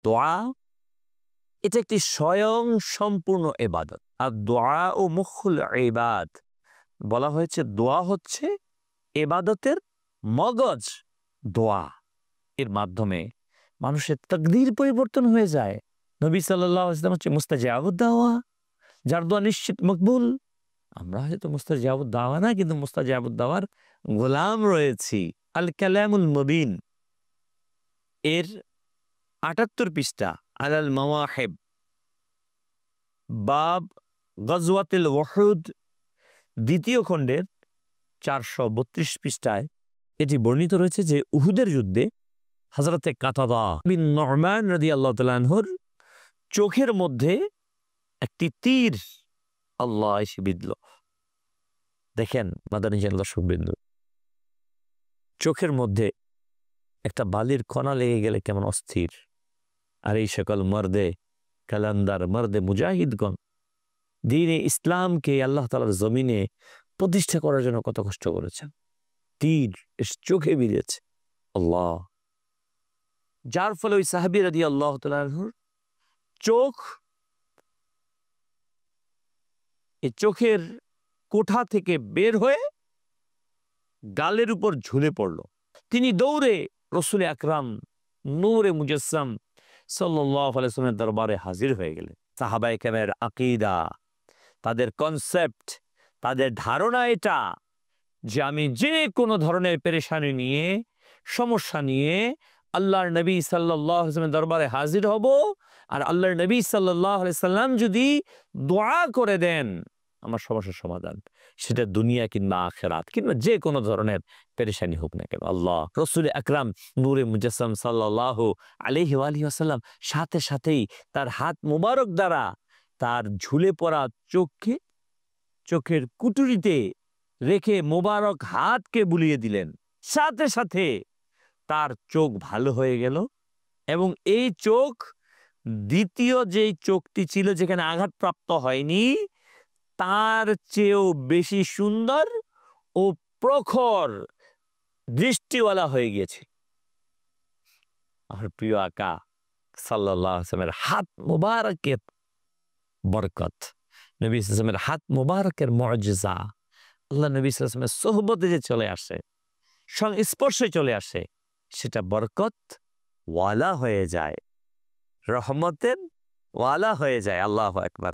দোয়া এটা একটি স্বয়ং সম্পূর্ণ ইবাদত। আর দোয়া ও মুখুল ইবাদ বলা হয়েছে, দোয়া হচ্ছে ইবাদতের মগজ। দোয়া এর মাধ্যমে মানুষের তাকদীর পরিবর্তন হয়ে যায়। নবী সাল্লাল্লাহু আলাইহি ওয়াসাল্লাম হচ্ছে মুস্তাজাবুদ দাওয়া, যার দোয়া নিশ্চিত মকবুল। আমরা হয়তো মুস্তাজাবুদ দাওয়া না, কিন্তু মুস্তাজাবুদ দাওয়ার গোলাম রয়েছি। আল কালামুল মুবিন এর ৭৮ পৃষ্ঠা আলাল মাওয়াহিব বাব গজওয়াতুল উহুদ দ্বিতীয় খণ্ডের ৪৩২ পৃষ্ঠায় এটি বর্ণিত রয়েছে যে উহুদের যুদ্ধে হযরতে কাতাদা বিন নু'মান রাদিয়াল্লাহু তাআলা আনহুর চোখের মধ্যে একটি তীর আল্লাহ এসে বিঁধল। দেখেন মাদানী চ্যানেল দর্শকবৃন্দ, চোখের মধ্যে একটা বালির কণা লেগে গেলে কেমন অস্থির। আর এই সকল মর্দে কালান্দার, মর্দে মুজাহিদগণ দ্বীনে ইসলামকে আল্লাহ তাআলার জমিনে প্রতিষ্ঠা করার জন্য কত কষ্ট করেছেন। তীর এর চোখে বিঁধেছে আল্লাহ, যার ফলে ওই সাহাবী রাদিয়াল্লাহু তাআলা আনহুর চোখ, এই চোখের কোঠা থেকে বের হয়ে গালের উপর ঝুলে পড়ল। তিনি দৌড়ে রসুল আকরাম নূরে মুজাসসাম সাল্লাল্লাহু আলাইহি ওয়াসাল্লামের দরবারে হাজির হয়ে গেলেন। সাহাবায়ে কেরামের আকীদা, তাদের কনসেপ্ট, তাদের ধারণা এটা যে আমি যে কোনো ধরনের পেরেশানি নিয়ে, সমস্যা নিয়ে আল্লাহর নবী সাল্লাল্লাহু আলাইহি ওয়াসাল্লামের দরবারে হাজির হব, আর আল্লাহর নবী সাল্লাল্লাহু আলাইহি সাল্লাম যদি দোয়া করে দেন আমার সমস্যার সমাধান, সেটা দুনিয়া কিংবা আখিরাত কিংবা যে কোনো ধরনের পেরেশানি হোক না কেন, আল্লাহ রসুল আকরাম নূরে মুজাসসাম সাল্লাল্লাহু আলাইহি ওয়াসাল্লাম সাথে সাথেই তার হাত মুবারক দ্বারা তার ঝুলে পড়া চোখকে চোখের কুটুরিতে রেখে মোবারক হাতকে বুলিয়ে দিলেন। সাথে সাথে তার চোখ ভালো হয়ে গেল, এবং এই চোখ দ্বিতীয় যেই চোখটি ছিল যেখানে আঘাতপ্রাপ্ত হয়নি, তার চেয়েও বেশি সুন্দর ও প্রখর দৃষ্টিওয়ালা হয়ে গিয়েছে। আমার প্রিয় আকা সাল্লাল্লাহু আলাইহি ওয়াসাল্লামের হাত মুবারকের বরকত, নবী সাল্লাল্লাহু আলাইহি ওয়াসাল্লামের হাত মুবারকের মুআজিজা, আল্লাহ নবী সাল্লাল্লাহু আলাইহি ওয়াসাল্লামের সোহবতে যে চলে আসে, সংস্পর্শে চলে আসে, সেটা বরকত ওয়ালা হয়ে যায়, রহমতের ওয়ালা হয়ে যায়। আল্লাহু আকবার।